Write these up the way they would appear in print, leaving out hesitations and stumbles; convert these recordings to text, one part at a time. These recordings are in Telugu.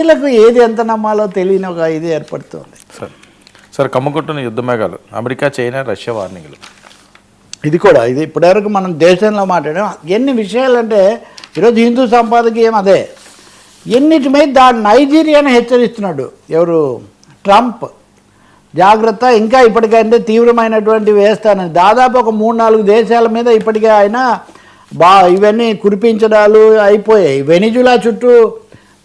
వీళ్ళకు ఏది ఎంత నమ్మాలో తెలియని ఒక ఇది ఏర్పడుతుంది. సార్ కమ్ముకుంటున్న యుద్ధ మేఘాలు అమెరికా, చైనా, రష్యా వార్నింగ్లు. ఇది కూడా ఇది ఇప్పటివరకు మనం దేశంలో మాట్లాడాం. ఎన్ని విషయాలంటే ఈరోజు హిందూ సంపాదకీయం అదే. ఎన్నిటి మీద నైజీరియాని హెచ్చరిస్తున్నాడు ఎవరు, ట్రంప్. జాగ్రత్త, ఇంకా ఇప్పటికంటే తీవ్రమైనటువంటి వేస్తానని దాదాపు ఒక 3-4 దేశాల మీద ఇప్పటికే ఆయన ఇవన్నీ కురిపించడాలు అయిపోయాయి. వెనిజులా చుట్టూ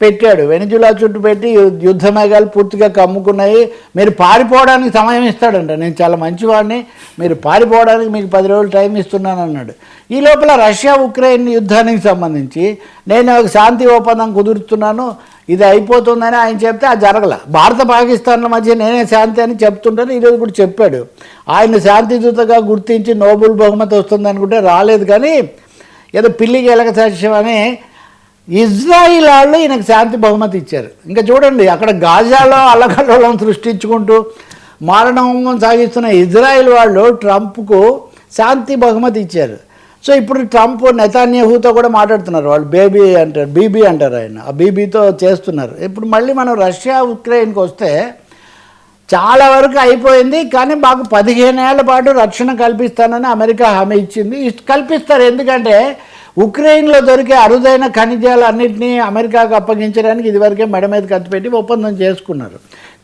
పెట్టాడు. వెనిజులా చుట్టూ పెట్టి యుద్ధ మేఘాలు పూర్తిగా కమ్ముకున్నాయి. మీరు పారిపోవడానికి సమయం ఇస్తాడంట. నేను చాలా మంచివాడిని, మీరు పారిపోవడానికి మీకు 10 రోజులు టైం ఇస్తున్నాను అన్నాడు. ఈ లోపల రష్యా ఉక్రెయిన్ యుద్ధానికి సంబంధించి నేను ఒక శాంతి ఒప్పందం కుదురుతున్నాను, ఇది అయిపోతుందని ఆయన చెప్తే అది జరగల. భారత పాకిస్తాన్ల మధ్య నేనే శాంతి అని చెప్తుంటాను. ఈరోజు కూడా చెప్పాడు. ఆయన శాంతిదూతగా గుర్తించి నోబెల్ బహుమతి వస్తుంది అనుకుంటే రాలేదు. కానీ ఏదో పిల్లికి ఎలక సాక్ష్యం అని ఇజ్రాయిల్ వాళ్ళు ఈయనకు శాంతి బహుమతి ఇచ్చారు. ఇంకా చూడండి, అక్కడ గాజాలో అల్లకల్లోలం సృష్టించుకుంటూ మారణహోమం సాగిస్తున్న ఇజ్రాయిల్ వాళ్ళు ట్రంప్కు శాంతి బహుమతి ఇచ్చారు. సో ఇప్పుడు ట్రంప్ నెతాన్యాహూతో కూడా మాట్లాడుతున్నారు. వాళ్ళు బీబీ అంటారు ఆయన, ఆ బీబీతో చేస్తున్నారు. ఇప్పుడు మళ్ళీ మనం రష్యా ఉక్రెయిన్కి వస్తే చాలా వరకు అయిపోయింది. కానీ మాకు 15 ఏళ్ల పాటు రక్షణ కల్పిస్తానని అమెరికా హామీ ఇచ్చింది. కల్పిస్తారు, ఎందుకంటే ఉక్రెయిన్లో దొరికే అరుదైన ఖనిజాలు అన్నింటినీ అమెరికాకు అప్పగించడానికి ఇదివరకే మెడ మీద కత్తి పెట్టి ఒప్పందం చేసుకున్నారు.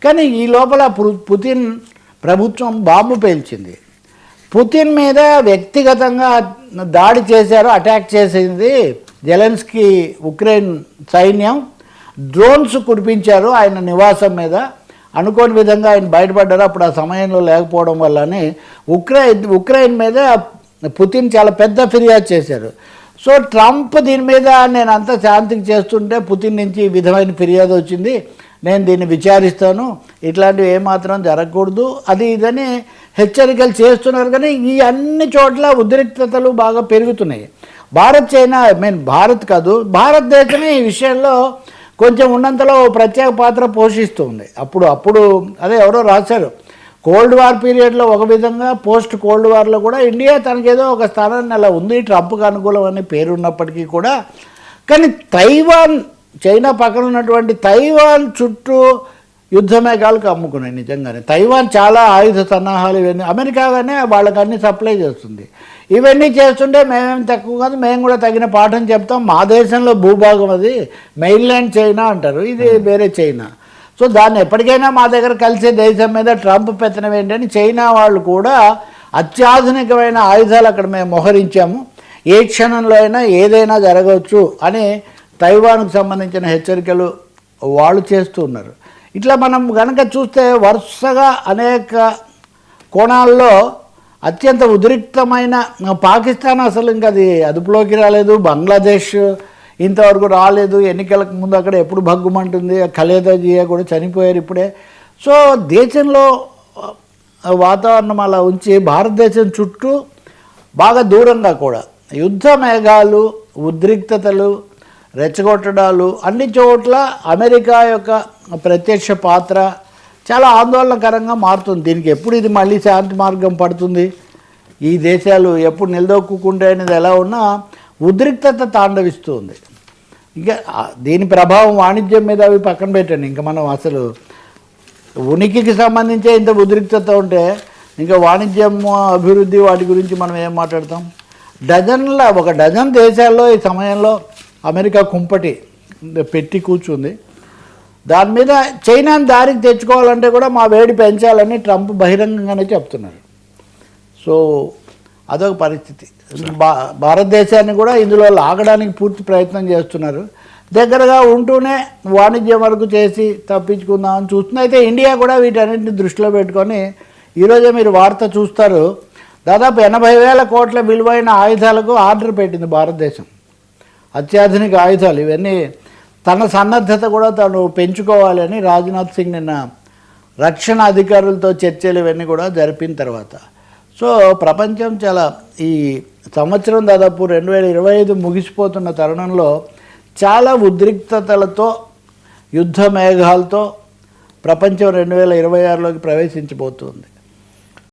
కానీ ఈ లోపల పుతిన్ ప్రభుత్వం బాంబు పేల్చింది. పుతిన్ మీద వ్యక్తిగతంగా దాడి చేశారు, అటాక్ చేసింది జెలెన్స్కీ ఉక్రెయిన్ సైన్యం. డ్రోన్స్ కురిపించారు ఆయన నివాసం మీద. అనుకోని విధంగా ఆయన బయటపడ్డారు. అప్పుడు ఆ సమయంలో లేకపోవడం వల్లనే ఉక్రెయిన్ మీద పుతిన్ చాలా పెద్ద ఫిర్యాదు చేశారు. సో ట్రంప్ దీని మీద నేను అంతా శాంతికి చేస్తుంటే పుతిన్ నుంచి ఈ విధమైన ఫిర్యాదు వచ్చింది, నేను దీన్ని విచారిస్తాను, ఇట్లాంటివి ఏమాత్రం జరగకూడదు అది ఇదని హెచ్చరికలు చేస్తున్నారు. కానీ ఈ అన్ని చోట్ల ఉద్రిక్తతలు బాగా పెరుగుతున్నాయి. చైనా భారత్ కాదు, భారతదేశమే ఈ విషయంలో కొంచెం ఉన్నంతలో ప్రత్యేక పాత్ర పోషిస్తుంది. అప్పుడు అదే ఎవరో రాశారు, కోల్డ్ వార్ పీరియడ్లో ఒక విధంగా, పోస్ట్ కోల్డ్ వార్లో కూడా ఇండియా తనకేదో ఒక స్థానాన్ని అలా ఉంది, ట్రంప్కి అనుకూలం అనే పేరు ఉన్నప్పటికీ కూడా. కానీ తైవాన్, చైనా పక్కన ఉన్నటువంటి తైవాన్ చుట్టూ యుద్ధ మేఘాలకు అమ్ముకున్నాయి. నిజంగానే తైవాన్ చాలా ఆయుధ సన్నాహాలు ఇవన్నీ అమెరికాగానే వాళ్ళకి అన్ని సప్లై చేస్తుంది. ఇవన్నీ చేస్తుంటే మేమేం తక్కువ కాదు, మేము కూడా తగిన పాఠం చెప్తాం. మా దేశంలో భూభాగం అది, మెయిన్లాండ్ చైనా అంటారు, ఇది వేరే చైనా. సో దాన్ని ఎప్పటికైనా మా దగ్గర కలిసే దేశం మీద ట్రంప్ పెత్తనం ఏంటని చైనా వాళ్ళు కూడా అత్యాధునికమైన ఆయుధాలు అక్కడ మేము మోహరించాము, ఏ క్షణంలో అయినా ఏదైనా జరగవచ్చు అని తైవాన్కు సంబంధించిన హెచ్చరికలు వాళ్ళు చేస్తూ ఉన్నారు. ఇట్లా మనం కనుక చూస్తే వరుసగా అనేక కోణాల్లో అత్యంత ఉద్రిక్తమైన పాకిస్తాన్ అసలు ఇంకా అది అదుపులోకి రాలేదు, బంగ్లాదేశ్ ఇంతవరకు రాలేదు. ఎన్నికలకు ముందు అక్కడ ఎప్పుడు భగ్గుమంటుంది. ఖలేదా జియా కూడా చనిపోయారు ఇప్పుడే. సో దేశంలో వాతావరణం అలా ఉంచి భారతదేశం చుట్టూ బాగా దూరంగా కూడా యుద్ధ మేఘాలు, ఉద్రిక్తతలు, రెచ్చగొట్టడాలు అన్ని చోట్ల అమెరికా యొక్క ప్రత్యక్ష పాత్ర చాలా ఆందోళనకరంగా మారుతుంది. దీనికి ఎప్పుడు ఇది మళ్ళీ శాంతి మార్గం పడుతుంది, ఈ దేశాలు ఎప్పుడు నిలదొక్కుంటే అనేది ఎలా ఉన్నా ఉద్రిక్తత తాండవిస్తుంది. ఇంకా దీని ప్రభావం వాణిజ్యం మీద అవి పక్కన పెట్టండి. ఇంకా మనం అసలు ఉనికికి సంబంధించే ఇంత ఉద్రిక్తత ఉంటే ఇంకా వాణిజ్యం, అభివృద్ధి వాటి గురించి మనం ఏం మాట్లాడతాం. ఒక డజన్ దేశాల్లో ఈ సమయంలో అమెరికా కుంపటి పెట్టి కూర్చుంది. దాని మీద చైనాని దారికి తెచ్చుకోవాలంటే కూడా మా వేడి పెంచాలని ట్రంప్ బహిరంగంగానే చెప్తున్నారు. సో అదొక పరిస్థితి. భారతదేశాన్ని కూడా ఇందులో లాగడానికి పూర్తి ప్రయత్నం చేస్తున్నారు. దగ్గరగా ఉంటూనే వాణిజ్యం వరకు చేసి తప్పించుకుందామని చూస్తుంది. అయితే ఇండియా కూడా వీటన్నింటిని దృష్టిలో పెట్టుకొని ఈరోజే మీరు వార్త చూస్తారు, దాదాపు 80,000 కోట్ల విలువైన ఆయుధాలకు ఆర్డర్ పెట్టింది భారతదేశం. అత్యాధునిక ఆయుధాలు ఇవన్నీ తన సన్నద్ధత కూడా తను పెంచుకోవాలని రాజ్నాథ్ సింగ్ నిన్న రక్షణ అధికారులతో చర్చలు ఇవన్నీ కూడా జరిపిన తర్వాత. సో ప్రపంచం చాలా ఈ సంవత్సరం దాదాపు 2025 ముగిసిపోతున్న తరుణంలో చాలా ఉద్రిక్తతలతో, యుద్ధ మేఘాలతో ప్రపంచం 2026లోకి ప్రవేశించబోతుంది.